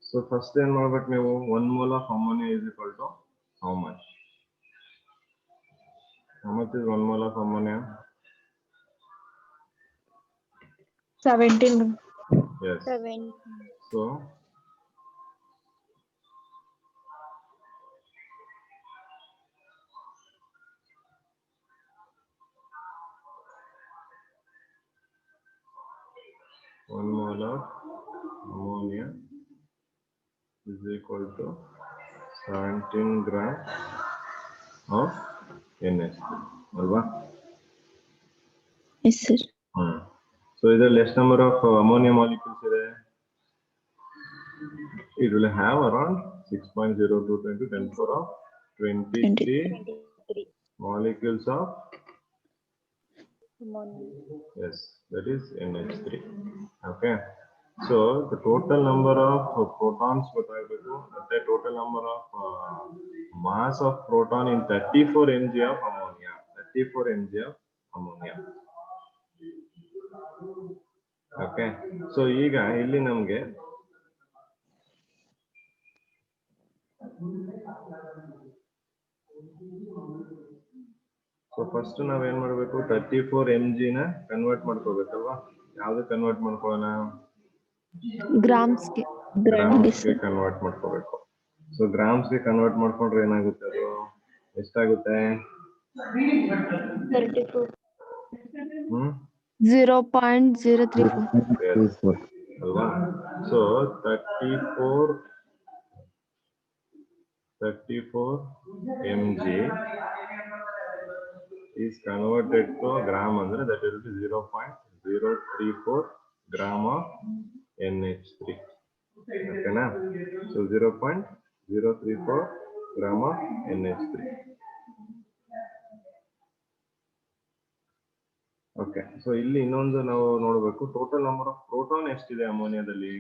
So first ಏನು ಮಾಡ್ಬೇಕು ನೀವು 1 mole of ammonia is equal to how much? How much is 1 mole of ammonia? 17. Yes. 7. So one mole of ammonia is equal to 17 gram of NH3. ಅಲ್ವಾ? Yes, sir. So ಇದರಲ್ಲಿ ಎಷ್ಟು number of ammonia molecules ಇದೆ? It will have around 6.02 into 10 power of 23 molecules of Ammonia. yes, that is NH3. Okay. So the total number of protons ಗೊತ್ತಾಗಬೇಕು ಮತ್ತೆ total number of mass of proton in 34 mg of ammonia. 34 mg of ammonia. Okay. So ಈಗ ಇಲ್ಲಿ ನಮಗೆ so first ನಾವೇನ್ ಮಾಡಬೇಕು 34 mg ನ convert ಮಾಡ್ಕೋಬೇಕಲ್ವಾ ಯಾವ್ದು convert ಮಾಡ್ಕೊಳ್ಳೋಣ Grams. ಗ್ರಾಮ್ಸ್ಗೆ ಕನ್ವರ್ಟ್ ಮಾಡ್ಕೋಬೇಕು ಸೊ ಗ್ರಾಮ್ಸ್ಗೆ ಕನ್ವರ್ಟ್ ಮಾಡ್ಕೊಂಡ್ರೆ ಏನಾಗುತ್ತೆ ಅದು ಎಷ್ಟಾಗುತ್ತೆ 34. 0.034. ಅಲ್ವಾ so 34 mg is converted to a gram ಅಂದ್ರೆ that will be 0.034 gram of NH3. ಓಕೆನಾ so 0.034 gram of NH3. Okay so ಇಲ್ಲಿ ಇನ್ನೊಂದು ನಾವು ನೋಡಬೇಕು ಟೋಟಲ್ ನಂಬರ್ ಆಫ್ ಪ್ರೋಟಾನ್ ಎಷ್ಟಿದೆ ಅಮೋನಿಯಾದಲ್ಲಿ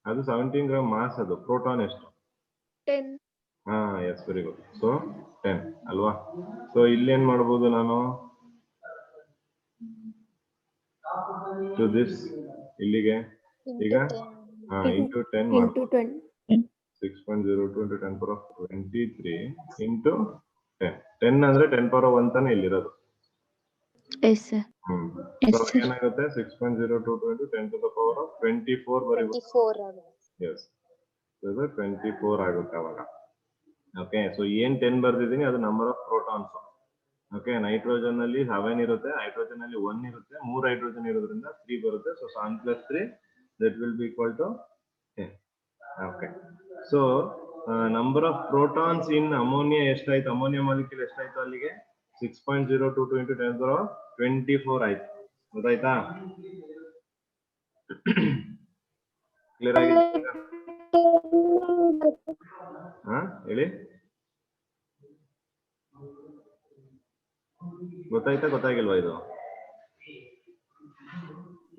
ಅದು 17 ಗ್ರಾಮ್ ಮಾಸ್ ಅದು ಪ್ರೋಟಾನ್ ಎಷ್ಟು 10. ಹಾ ಎಸ್ ವೆರಿ ಗುಡ್ ಸೊ 10 ಅಲ್ವಾ ಸೊ ಇಲ್ಲೇನ್ ಮಾಡ್ಬೋದು ನಾನು ಟು ದಿಸ್ ಇಲ್ಲಿಗೆ ಈಗ ಇಂಟು 10 ಮಾಡ್ಬೋದು 6.02 into 10 power of 23 into 10 10 ಅಂದ್ರೆ 10 power of 1 ತಾನೇ ಇಲ್ಲಿರೋದು Yes, sir. ಸೊ ಏನಾಗುತ್ತೆ 6.022 into 10 to the power of 24 ಬರೀಬಹುದು 24. S ಇದು 24 ಆಗುತ್ತೆ ಅವಾಗ ಓಕೆ ಸೊ ಏನ್ 10 ಬರ್ದಿದ್ದೀನಿ ಅದು number of protons okay nitrogen ಅಲ್ಲಿ 7 ಇರುತ್ತೆ ಹೈಡ್ರೋಜನ್ ಅಲ್ಲಿ 1 ಇರುತ್ತೆ 3 ಹೈಡ್ರೋಜನ್ ಇರೋದ್ರಿಂದ 3 ಬರುತ್ತೆ so 7 plus 3 that will be equal to 10. Okay. So number of protons in ammonia ಎಷ್ಟಾಯ್ತು ಅಮೋನಿಯಾ ಮಾಲಿಕ್ಯೂಲ್ ಎಷ್ಟಾಯ್ತು ಅಲ್ಲಿಗೆ 6.022 into 10 power of 24 ಆಯ್ತು ಗೊತ್ತಾಯ್ತಾ ಕ್ಲಿಯರ್ ಆಗಿದೆ ಹಾ ಹೇಳಿ ಗೊತ್ತಾಯ್ತಾ ಗೊತ್ತಾಗಿಲ್ವಾ ಇದು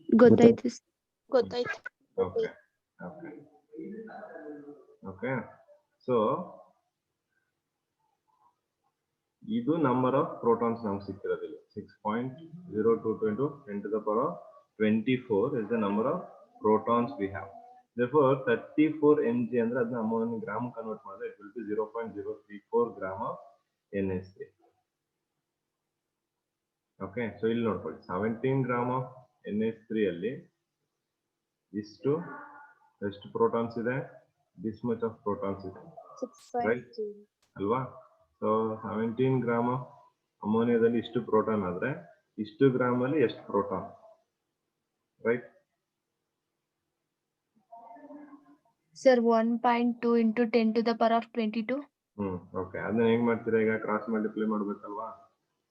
ಗೊತ್ತಾಯ್ತು. ಗೊತ್ತಾಯ್ತು. ಓಕೆ ಓಕೆ ಓಕೆ ಸೊ ಇದು ನಂಬರ್ ಆಫ್ ಪ್ರೋಟಾನ್ಸ್ ನಮ್ಗೆ ಸಿಕ್ಕಿರೋದಿಲ್ಲ 6.022 into 10 to the power of 24 is the number of protons we have. Therefore 34 mg ಅಂದ್ರೆ ಅದನ್ನ ಅಮೋನಿಯಾ ಗ್ರಾಮ್ ಕನ್ವರ್ಟ್ ಮಾಡಿದ್ರೆ it will be 0.034 gram of NH3. Okay so ಇಲ್ಲಿ ನೋಡ್ಕೊಳ್ಳಿ 17 gram of NH3 ಅಲ್ಲಿ ಎಷ್ಟು protons ಇದೆ this much of protons ಇದೆ 6.2. ಅಲ್ವಾ ಸೊ 17 ಗ್ರಾಮ್ ಆಫ್ ಅಮೋನಿಯಾದಲ್ಲಿ ಇಷ್ಟು ಪ್ರೋಟಾನ್ ಆದ್ರೆ ಇಷ್ಟು ಗ್ರಾಮ್ ಅಲ್ಲಿ ಎಷ್ಟು proton right Sir, 1.2 into 10 to the power of 22. Okay ಅದನ್ನ ಹೆಂಗ್ ಮಾಡ್ತೀರಾ ಈಗ ಕ್ರಾಸ್ ಮಲ್ಟಿಪ್ಲೈ ಮಾಡ್ಬೇಕಲ್ವಾ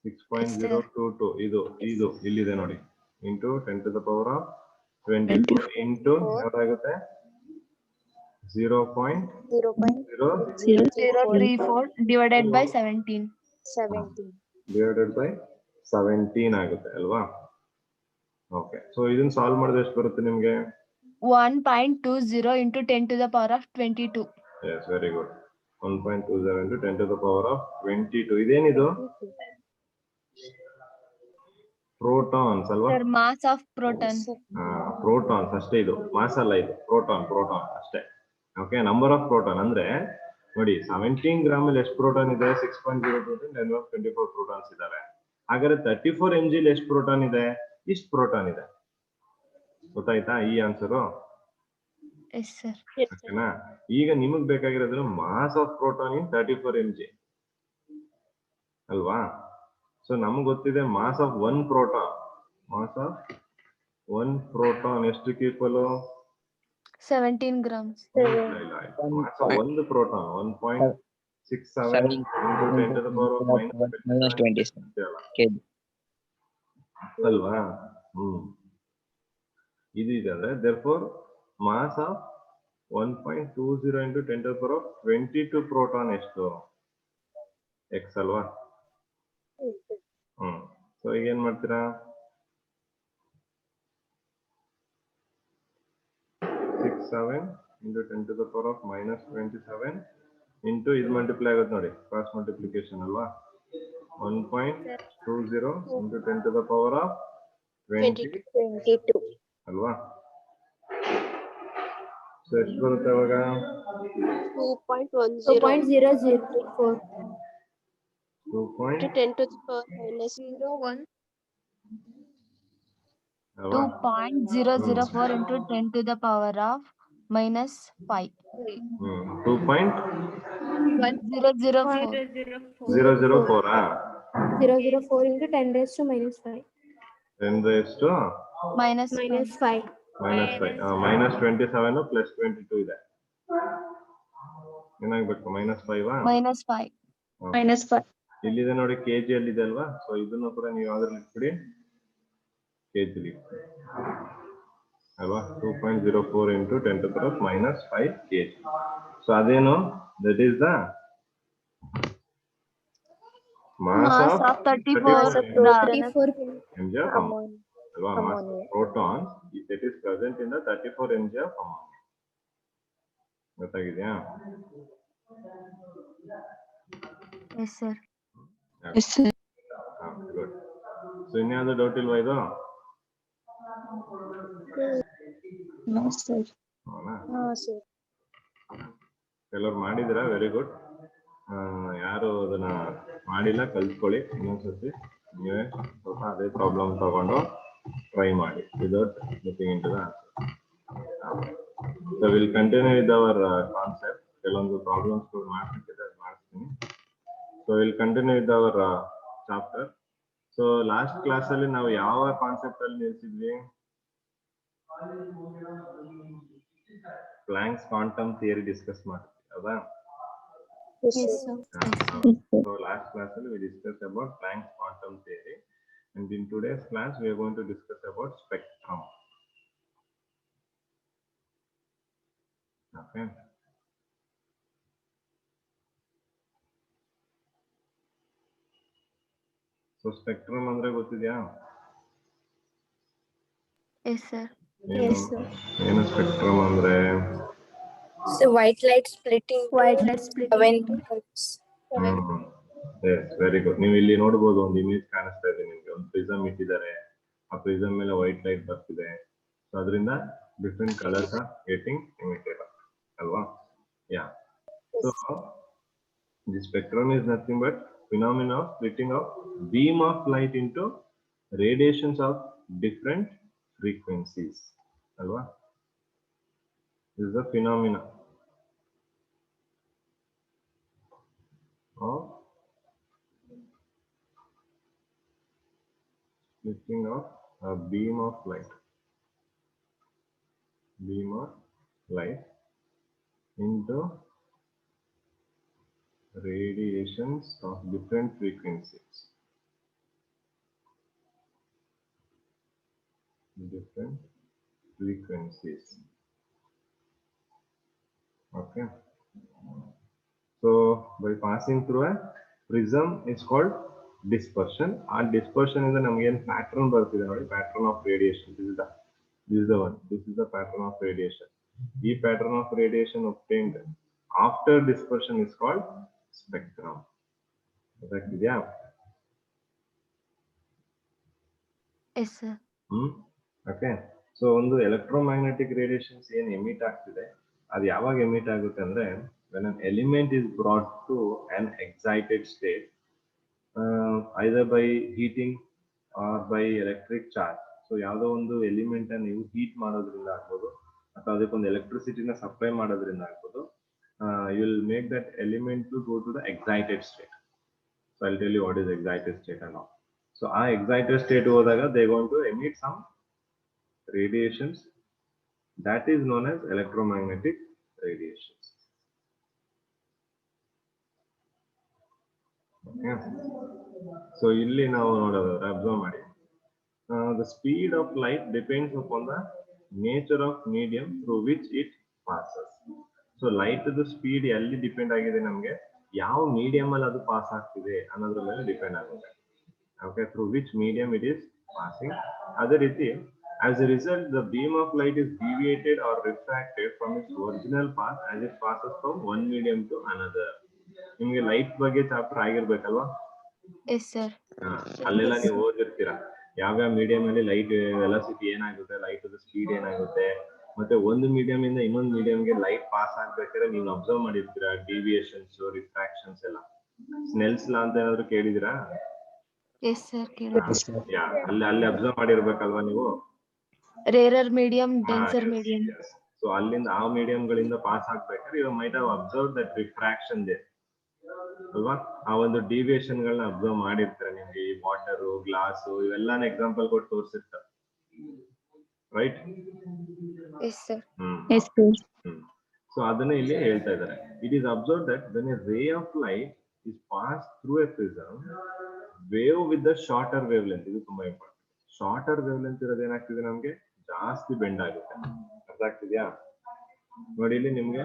6.022 ಇದು ಇಲ್ಲಿದೆ ನೋಡಿ into 10 to the power of 24 into ಯಾವ್ದಾಗುತ್ತೆ 0.034 divided by 17. 17. ಡಿವೈಡೆಡ್ ಬೈ 17 ಆಗುತ್ತೆ ಅಲ್ವಾ ಓಕೆ ಸೊ ಇದನ್ನ ಸಾಲ್ವ್ ಮಾಡಿದ್ರೆ ಎಷ್ಟು ಬರುತ್ತೆ ನಿಮ್ಗೆ 1.20 into 10 to the power of 22. S very good 1.20 into 10 to the power of 22 ಇದೇನಿದು ಪ್ರೋಟಾನ್ಸ್ ಅಲ್ವಾ? Sir, mass of proton. Protons ಅಷ್ಟೇ, ಇದು ಮಾಸ್ ಅಲ್ಲ, ಇದು ಪ್ರೋಟಾನ್ ಅಷ್ಟೇ. ಓಕೆ, ನಂಬರ್ ಆಫ್ ಪ್ರೋಟಾನ್ ಅಂದ್ರೆ ನೋಡಿ 17 ಗ್ರಾಮ್ ಅಲ್ಲಿ ಎಷ್ಟು ಪ್ರೋಟಾನ್ ಇದೆ? 6.02 1024 ಪ್ರೋಟಾನ್ಸ್ ಇದಾವೆ. ಹಾಗಾದ್ರೆ 34 mg ಎಷ್ಟು ಪ್ರೋಟಾನ್ ಇದೆ? ಇಷ್ಟು ಪ್ರೋಟಾನ್ ಇದೆ. ಗೊತ್ತಾಯ್ತಾ ಈ ಆನ್ಸರು? Yes, sir. ಓಕೆನಾ? ಈಗ ನಿಮಗ್ ಬೇಕಾಗಿರೋದು mass of proton in 34 mg ಅಲ್ವಾ? ಸೊ ನಮ್ಗೆ ಗೊತ್ತಿದೆ mass of one proton. Mass of one proton ಎಷ್ಟಕ್ಕೆ ಈಕ್ವಲ್? 17 grams. ಮಾಸ್ ಆಫ್ ಒಂದು proton 1.67 into 10 to the power of minus 27 kg. ಅಲ್ವಾ? ಇದು ಇದೆ ಅಂದ್ರೆ therefore mass of 1.20 into 10 to the power of 22 proton ಎಷ್ಟು? x ಅಲ್ವಾ? ಸೊ ಈಗ ಏನ್ ಮಾಡ್ತೀರಾ? 67 into 10 to the power of minus 27 into ಇದು ಮಲ್ಟಿಪ್ಲೈ ಆಗುತ್ತೆ ನೋಡಿ, ಕ್ರಾಸ್ ಮಲ್ಟಿಪ್ಲಿಕೇಶನ್ ಅಲ್ವಾ? 1.20 into 10 to the power of 22 ಅಲ್ವಾ? ಸೊ ಎಷ್ಟು ಬರುತ್ತೆ ಅವಾಗ? 2.10 2.004. 10 to the power minus 01. ಅಲ್ವಾ? 2.004 into 10 to the power of minus 5. 2.004 1004. 004 into 10 raised to minus 5. 10 raised to Minus 5. Minus 5. minus 5. minus 27 plus 22 ಇದೆ. ಏನಾಗ್ಬೇಕು? minus 5 Minus 5. minus 5. ಇಲ್ಲಿದೆ ನೋಡಿ, ಕೆಜಿ ಅಲ್ಲಿ ಇದೆ ಅಲ್ವಾ? ಸೊ ಇದನ್ನು ಕೂಡ ನೀವು ಯಾವ್ದ್ರಲ್ಲಿ ಇಟ್ಬಿಡಿ? ಕೆಜಿ ಅಲ್ವಾ? 2.04 into 10 to the power minus 5 kg. So ಅದೇನು? That is the mass of 34 34 mg of ammonia. ಅಲ್ವಾ? mass of proton that is present in the 34 mg of ammonia. ಗೊತ್ತಾಗಿದೆಯಾ? Yes, sir. Yes, sir. Good. So ಇನ್ಯಾವುದು doubt ಇಲ್ವಾ ಇದು? No, sir. ಹೌದಾ? sir. ಕೆಲವ್ರು ಮಾಡಿದಿರಾ? Very good. ಯಾರು ಅದನ್ನ ಮಾಡಿಲ್ಲ ಕಲ್ತ್ಕೊಳ್ಳಿ, ಇನ್ನೊಂದ್ಸತಿ ನೀವೇ ಸ್ವಲ್ಪ ಅದೇ ಪ್ರಾಬ್ಲಮ್ ತಗೊಂಡು ಟ್ರೈ ಮಾಡಿ without looking into the answer. So will continue with our concept. ಕೆಲವೊಂದು ಪ್ರಾಬ್ಲಮ್ಸ್ ಮಾಡ್ತಿದ್ದೆ, ಮಾಡ್ತೀನಿ. So will continue with our chapter. So last class ಅಲ್ಲಿ ನಾವು ಯಾವ ಕಾನ್ಸೆಪ್ಟ್ ಅಲ್ಲಿ ನಿಲ್ಸಿದ್ವಿ? ಪ್ಲಾಂಕ್ಸ್ ಕ್ವಾಂಟಮ್ ಥಿಯರಿ ಡಿಸ್ಕಸ್ ಮಾಡ್ತೀವಿ ಹೌದಾ? Yes, Yes, sir. sir. So last class we discussed about Planck's quantum theory, and in today's class we are going to discuss about spectrum. Okay. So spectrum ಅಂದ್ರೆ ಗೊತ್ತಿದೆಯಾ? Yes, sir. Yes, sir. ಏನು spectrum ಅಂದ್ರೆ? So white light splitting. White light splitting. Yes, very good. ನೀವು ಇಲ್ಲಿ ನೋಡಬಹುದು, ಒಂದು image ಕಾಣಿಸ್ತಾ ಇದೆ ನಿಮ್ಗೆ. ಒಂದು ಪ್ರಿಸಮ್ ಇಟ್ಟಿದ್ದಾರೆ, ಆ ಪ್ರಿಸಮ್ ಮೇಲೆ ವೈಟ್ ಲೈಟ್ ಬರ್ತಿದೆ. ಸೊ ಅದರಿಂದ different colours are getting emitted ಅಲ್ವಾ? Yeah. So the spectrum is nothing but phenomena of splitting of beam of light into radiations of different frequencies alva. This is the phenomena of splitting of a beam of light into radiations of different frequencies. Okay. So by passing through a prism is called dispersion. And dispersion is the namagen pattern bartide nodi, pattern of radiation. This is the one. This is the pattern of radiation. The pattern of radiation obtained after dispersion is called spectrum. ಗೊತ್ತಾಗ್ತಿದ್ಯಾ? Yes, sir. Okay. So ಒಂದು electromagnetic radiations ಏನ್ emit ಆಗ್ತಿದೆ ಅದು ಯಾವಾಗ emit ಆಗುತ್ತೆ ಅಂದ್ರೆ when an element is brought to an excited state either by heating or by electric charge. So ಯಾವುದೋ ಒಂದು element ನೀವು ಹೀಟ್ ಮಾಡೋದ್ರಿಂದ ಆಗ್ಬೋದು ಅಥವಾ ಅದಕ್ಕೊಂದು ಎಲೆಕ್ಟ್ರಿಸಿಟಿನ ಸಪ್ಲೈ ಮಾಡೋದ್ರಿಂದ ಆಗ್ಬೋದು, you will make that element to go to the excited state. So I tell you what is excited state and all. So ಆ ಎಕ್ಸೈಟೆಡ್ ಸ್ಟೇಟ್ ಹೋದಾಗ they going to emit some radiations that is known as electromagnetic radiations. Okay. So illi ನಾವು ನೋಡೋದಾದ್ರೆ observe ಮಾಡಿ, the speed of light depends upon the nature of medium through which it passes. So light the speed ಎಲ್ಲಿ depend ಆಗಿದೆ ನಮಗೆ, ಯಾವ medium ಅಲ್ಲಿ ಅದು pass ಆಗ್ತಿದೆ ಅನ್ನೋದ್ರ ಮೇಲೆ ಡಿಪೆಂಡ್ ಆಗುತ್ತೆ. Okay, through which medium it is passing. ಅದೇ ರೀತಿ as a result, the beam of light is deviated or refracted from its original path as it passes from one medium to another. ನಿಮಗೆ light ಬಗ್ಗೆ chapter ಆಗಿರ್ಬೇಕಲ್ವಾ? Yes, sir. ಅಲ್ಲೆಲ್ಲ ನೀವು ಓದಿರ್ತೀರಾ ಯಾವ್ಯಾವ medium ಅಲ್ಲಿ light velocity ಏನಾಗುತ್ತೆ, light speed ಏನಾಗುತ್ತೆ, ಮತ್ತೆ ಒಂದು ಮೀಡಿಯಂ ಇಂದ ಇನ್ನೊಂದು ಮೀಡಿಯಂಗೆ ಲೈಟ್ ಪಾಸ್ ಆಗ್ಬೇಕಾದ್ರೆ ನೀವು ಅಬ್ಸರ್ವ್ ಮಾಡಿರ್ತೀರಾ ಡಿವಿಯೇಷನ್ಸ್, ರಿಫ್ರಾಕ್ಷನ್ಸ್ ಎಲ್ಲ. ಸ್ನೆಲ್ಸ್ ಲಾ ಅಂತ ಏನಾದ್ರು ಕೇಳಿದಿರಾ? Yes, sir. ಅಲ್ಲಿ ಅಬ್ಸರ್ವ್ ಮಾಡಿರ್ಬೇಕಲ್ವಾ ನೀವು. Rarer medium, denser medium. ಸೊ ಅಲ್ಲಿಂದ ಆ ಮೀಡಿಯಂಗಳಿಂದ ಪಾಸ್ ಆಗ್ಬೇಕಾದ್ರೆ you might have observe that refraction they ಅಲ್ವಾ. ಆ ಒಂದು ಡಿವಿಯೇಷನ್ ಗಳನ್ನ ಅಬ್ಸರ್ವ್ ಮಾಡಿರ್ತಾರೆ ನಿಮ್ಗೆ. ಈ ವಾಟರ್, ಗ್ಲಾಸ್ ಇವೆಲ್ಲಾನ ಎಕ್ಸಾಂಪಲ್ ಕೊಟ್ಟು ತೋರಿಸಿರ್ತಾರೆ, right? Yes, sir. Yes, sir. So ಅದನ್ನ ಇಲ್ಲಿ ಹೇಳ್ತಾ ಇದ್ದಾರೆ. It is observe that when a ray of light is pass through a prism wave with the shorter wave length. ಇದು ತುಂಬಾ ಇಂಪಾರ್ಟೆಂಟ್. ಶಾರ್ಟರ್ ವೇವ್ ಲೆಂತ್ ಇರೋದು ಏನಾಗ್ತಿದೆ ನಮ್ಗೆ ಜಾಸ್ತಿ ಬೆಂಡ್ ಆಗುತ್ತೆ. ಅರ್ಥ ಆಗ್ತಿದ್ಯಾ? ನೋಡಿ ಇಲ್ಲಿ ನಿಮ್ಗೆ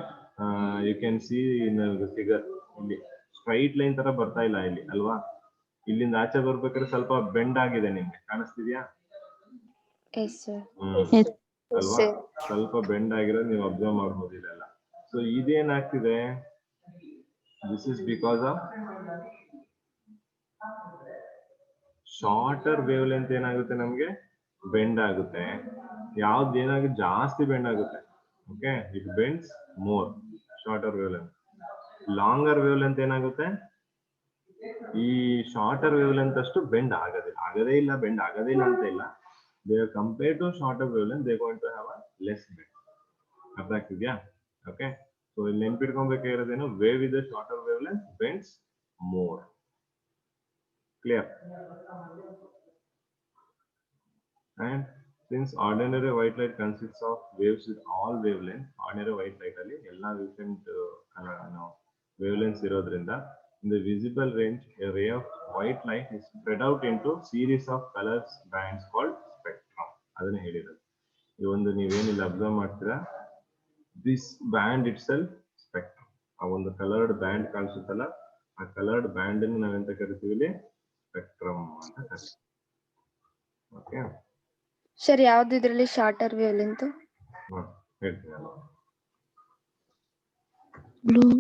you can see in figure, ಇಲ್ಲಿ ಸ್ಟ್ರೈಟ್ ಲೈನ್ ತರ ಬರ್ತಾ ಇಲ್ಲ ಇಲ್ಲಿ ಅಲ್ವಾ. ಇಲ್ಲಿಂದ ಆಚೆ ಬರ್ಬೇಕಾದ್ರೆ ಸ್ವಲ್ಪ ಬೆಂಡ್ ಆಗಿದೆ, ನಿಮ್ಗೆ ಕಾಣಿಸ್ತಿದ್ಯಾ? Yes, sir. ಅಲ್ವಾ, ಸ್ವಲ್ಪ ಬೆಂಡ್ ಆಗಿರೋದು ನೀವು ಅಬ್ಸರ್ವ್ ಮಾಡಬಹುದು ಇಲ್ಲೆಲ್ಲ. ಸೊ ಇದೇನಾಗ್ತಿದೆ, this is because of shorter wave length ಏನಾಗುತ್ತೆ ನಮ್ಗೆ ಬೆಂಡ್ ಆಗುತ್ತೆ. ಯಾವ್ದು ಏನಾಗುತ್ತೆ ಜಾಸ್ತಿ ಬೆಂಡ್ ಆಗುತ್ತೆ. Okay, it bends more shorter wave length. Longer wavelength ಏನಾಗುತ್ತೆ, ಈ ಶಾರ್ಟರ್ ವೇವ್ ಲೆಂತ್ ಅಷ್ಟು ಬೆಂಡ್ ಆಗದೇ ಇಲ್ಲ ಬೆಂಡ್ ಆಗದೇ ಇಲ್ಲ ಅಂತ ಇಲ್ಲ. They are compared to shorter wave length they going to have a less bend. ಅರ್ಥ ಆಗ್ತಿದ್ಯಾ? ಓಕೆ, ಸೊ ಇಲ್ಲಿ ನೆನ್ಪಿಟ್ಕೊಬೇಕಾಗಿರೋದೇನು, wave with shorter wave length bends more. Clear? And since ordinary white light consists of waves with all wavelengths, ordinary white light ಅಲ್ಲಿ ಎಲ್ಲಾ different wavelengths ಇರೋದ್ರಿಂದ in the visible range a ray of white light is spread out into series of colors bands called spectrum. ಅದನ್ನ ಹೇಳಿರೋದು. ಈ ಒಂದು ನೀವೇನಿಲ್ಲ observe ಮಾಡ್ತೀರಾ, this band itself spectrum. ಆ ಒಂದು ಕಲರ್ಡ್ ಬ್ಯಾಂಡ್ ಕಾಣಿಸುತ್ತಲ್ಲ, ಆ ಕಲರ್ಡ್ ಬ್ಯಾಂಡ್ ಅನ್ನು ನಾವೆಂತ ಕರಿತೀವಿ ಇಲ್ಲಿ, ಸ್ಪೆಕ್ಟ್ರಮ್ ಅಂತ ಕರಿತೀವಿ. ಓಕೆ ಸರ್, ಯಾವ್ದು ಇದರಲ್ಲಿ ಶಾರ್ಟರ್ ವೇವ್ ಲೆಂತ್? ಹೇಳ್ತೀನಿ. Blue.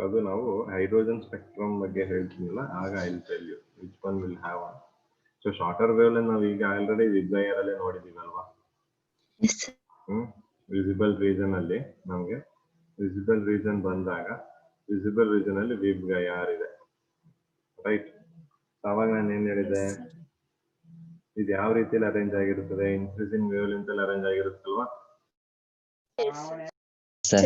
ಅದು ನಾವು ಹೈಡ್ರೋಜನ್ ಸ್ಪೆಕ್ಟ್ರಮ್ ಬಗ್ಗೆ ಹೇಳ್ತೀನಿಲ್ಲ, ಆಗ I will tell you which one will have one. So shorter wave length ನಾವು ಈಗ ಆಲ್ರೆಡಿ ವಿಬ್ಗೈರ್ ಅಲ್ಲೇ ನೋಡಿದೀವಲ್ವಾ. Yes. ವಿಸಿಬಲ್ ರೀಜನ್ ಅಲ್ಲಿ ನಮ್ಗೆ ವಿಸಿಬಲ್ ರೀಜನ್ ಬಂದಾಗ ವಿಸಿಬಲ್ ರೀಜನ್ ಅಲ್ಲಿ ವಿಬ್ಗೈರ್ ಇದೆ, ರೈಟ್? ಅವಾಗ ನಾನು ಏನ್ ಹೇಳಿದೆ, ಇದು ಯಾವ ರೀತಿಯಲ್ಲಿ ಅರೇಂಜ್ ಆಗಿರುತ್ತದೆ, ಇನ್ಕ್ರೀಸಿಂಗ್ ವೇವ್ ಲೆಂತ್ ಅಲ್ಲಿ ಅರೇಂಜ್ ಆಗಿರುತ್ತಲ್ವಾ? Sir.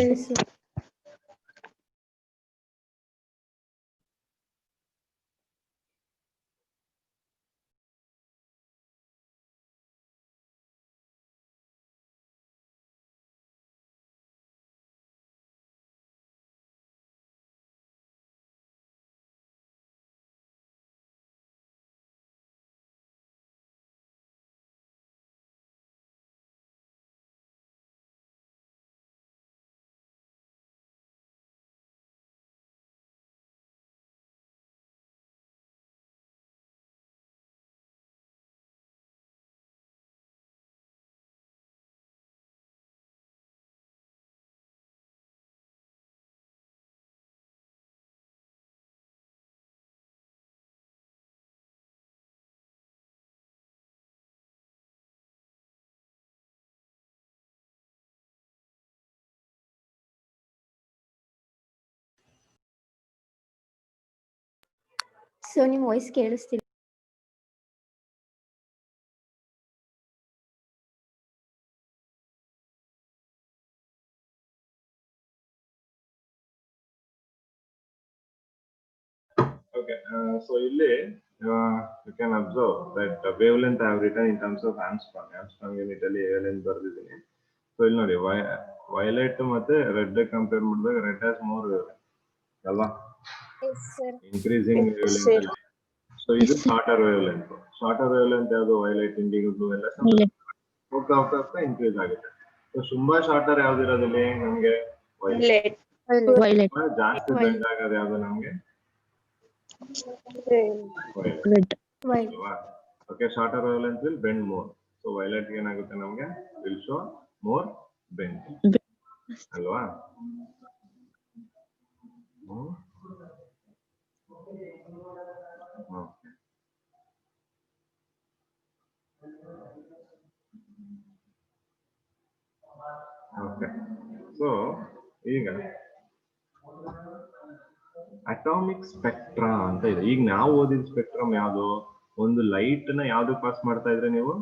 ಸೊ ನಿಮ್ ವಾಯ್ಸ್ ಕೇಳಿಸ್ತಿಲ್ಲ. Okay, so ಇಲ್ಲಿ you can observe that wavelength I have written in terms of Armstrong. Armstrong unit ಅಲ್ಲಿ wavelength ಬರ್ದಿದ್ದೀನಿ. So ಇಲ್ಲಿ ನೋಡಿ violet ಮತ್ತೆ red ಕಂಪೇರ್ ಮಾಡಿದಾಗ red has more wavelength ಅಲ್ವಾ? Increasing wavelength. So ಇದು shorter wavelength. Shorter wavelength ಯಾವುದು violet, indigo, blue ಎಲ್ಲ ಹೋಗ್ತಾ increase ಆಗುತ್ತೆ. So ತುಂಬಾ shorter ಯಾವ್ದು ಇರೋದಿಲ್ಲ ನಮಗೆ violet. Violet. ಜಾಸ್ತಿ ಬೆಂಡ್ ಆಗೋದು ಯಾವ್ದು ನಮಗೆ Red. Okay, shorter wavelength will bend more. So violet ಏನಾಗುತ್ತೆ ನಮಗೆ will show more bend. ಅಲ್ವಾ? Okay. So ಈಗ ಅಟಾಮಿಕ್ ಸ್ಪೆಕ್ಟ್ರಾ ಅಂತ ಇದೆ. ಈಗ ನಾವು ಓದಿದ ಸ್ಪೆಕ್ಟ್ರಮ್ ಯಾವುದು? ಒಂದು ಲೈಟ್ ನ ಯಾವ್ದು ಪಾಸ್ ಮಾಡ್ತಾ ಇದ್ರೆ ನೀವು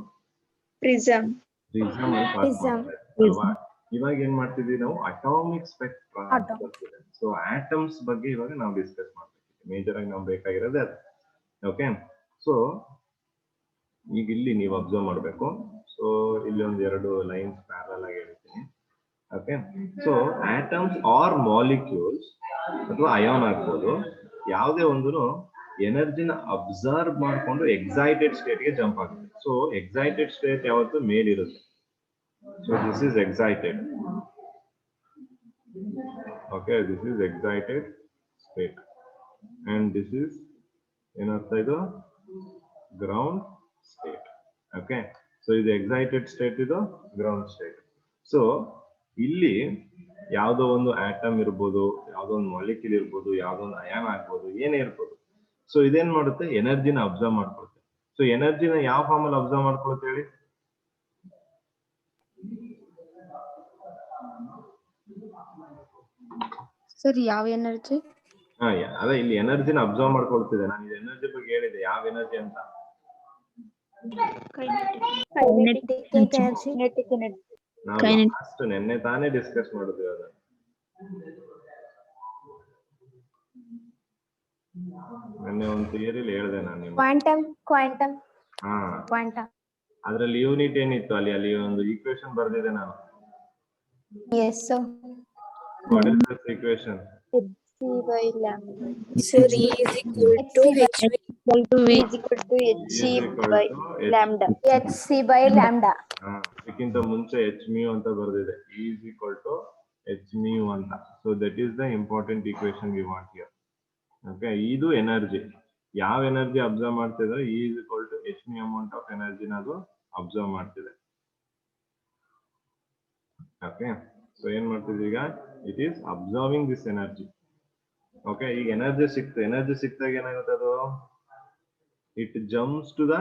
ಪ್ರಿಸಮ್ ಅಲ್ಲಿ ಪಾಸ್ ಮಾಡ್ತಾ ಇದ್ರಿ ಅಲ್ವಾ? ಇವಾಗ ಏನ್ ಮಾಡ್ತಿದ್ವಿ ನಾವು ಅಟಾಮಿಕ್ ಸ್ಪೆಕ್ಟ್ರಾ. ಸೊ ಆಟಮ್ಸ್ ಬಗ್ಗೆ ಇವಾಗ ನಾವು ಡಿಸ್ಕಸ್ ಮಾಡ್ತೀವಿ. ಮೇಜರ್ ಆಗಿ ನಾವು ಬೇಕಾಗಿರೋದೇ ಅದು. ಓಕೆ, ಸೊ ಈಗ ಇಲ್ಲಿ ನೀವು ಅಬ್ಸರ್ವ್ ಮಾಡ್ಬೇಕು. ಸೊ ಇಲ್ಲಿ ಒಂದ್ ಎರಡು ಲೈನ್ಸ್ ಪ್ಯಾರಲ್ ಆಗಿ ಹೇಳ್ತೀನಿ. Okay, so atoms or molecules ಅಥವಾ ಅಯಾನ್ ಆಗ್ಬೋದು, ಯಾವುದೇ ಒಂದು ಎನರ್ಜಿನ ಅಬ್ಸರ್ವ್ ಮಾಡ್ಕೊಂಡು ಎಕ್ಸೈಟೆಡ್ ಸ್ಟೇಟ್ ಗೆ ಜಂಪ್ ಆಗುತ್ತೆ. ಸೊ ಎಕ್ಸೈಟೆಡ್ ಸ್ಟೇಟ್ ಯಾವತ್ತು ಮೇಲಿರುತ್ತೆ. So this is excited. Okay, this is excited state and this is ಏನರ್ಥ ಇದು ಗ್ರೌಂಡ್ ಸ್ಟೇಟ್. ಓಕೆ, ಸೊ ಇದು ಎಕ್ಸೈಟೆಡ್ ಸ್ಟೇಟ್, ಇದು ಗ್ರೌಂಡ್ ಸ್ಟೇಟ್. ಸೊ ಇಲ್ಲಿ ಯಾವುದೋ ಒಂದು ಆಟಮ್ ಇರ್ಬೋದು, ಯಾವುದೋ ಒಂದು ಮಾಲಿಕ್ಯೂಲ್ ಇರ್ಬೋದು, ಯಾವುದೋ ಒಂದು ಅಯಾನ್ ಆಗ್ಬೋದು, ಏನೇ ಇರ್ಬೋದು. ಸೊ ಇದೇನ್ ಮಾಡುತ್ತೆ? ಎನರ್ಜಿನ ಅಬ್ಸರ್ವ್ ಮಾಡ್ಕೊಳುತ್ತೆ. ಸೊ ಎನರ್ಜಿನ ಯಾವ ಫಾರ್ಮ್ ಅಲ್ಲಿ ಅಬ್ಸರ್ವ್ ಮಾಡ್ಕೊಳುತ್ತೆ ಹೇಳಿ? ಸರ್ ಯಾವ ಎನರ್ಜಿ? ಅದೇ ಇಲ್ಲಿ ಎನರ್ಜಿನ ಅಬ್ಸರ್ವ್ ಮಾಡ್ಕೊಳ್ತಿದೆ. ನಾನು ಇದು ಎನರ್ಜಿ ಬಗ್ಗೆ ಹೇಳಿದೆ, ಯಾವ ಎನರ್ಜಿ ಅಂತ? ನಾವು ಲಾಸ್ಟ್ ನೆನ್ನೆ ತಾನೇ ಡಿಸ್ಕಸ್ ಮಾಡಿದ್ವಿ ಅದನ್ನ. ನೆನ್ನೆ ಒಂದು ಥಿಯರಿಲಿ ಹೇಳಿದೆ ನಾನು ನಿಮ್ಗೆ. ಕ್ವಾಂಟಮ್ ಅದ್ರಲ್ಲಿ ಯೂನಿಟ್ ಏನಿತ್ತು? ಅಲ್ಲಿ ಒಂದು ಈಕ್ವೇಶನ್ ಬರ್ದಿದೆ ನಾನು. What is this equation? Sir, E is equal to HV is equal to HC by lambda. HC by lambda. ಇದಕ್ಕಿಂತ ಮುಂಚೆ h mu ಅಂತ ಬರ್ದಿದೆ. E is equal to h mu ಅಂತ. So that is the important equation we want here. Okay, ಇದು energy. ಯಾವ energy observe ಮಾಡ್ತಿದ್ರೆ E is equal to h mu amount of energy ನ ಅದು ಅಬ್ಸರ್ವ್ ಮಾಡ್ತಿದೆ. Okay, so ಏನ್ ಮಾಡ್ತಿದ್ವಿ ಈಗ? It is observing this energy. Okay, ಈಗ ಎನರ್ಜಿ ಸಿಕ್ತಾಗ ಏನಾಗುತ್ತೆ? ಅದು it jumps to the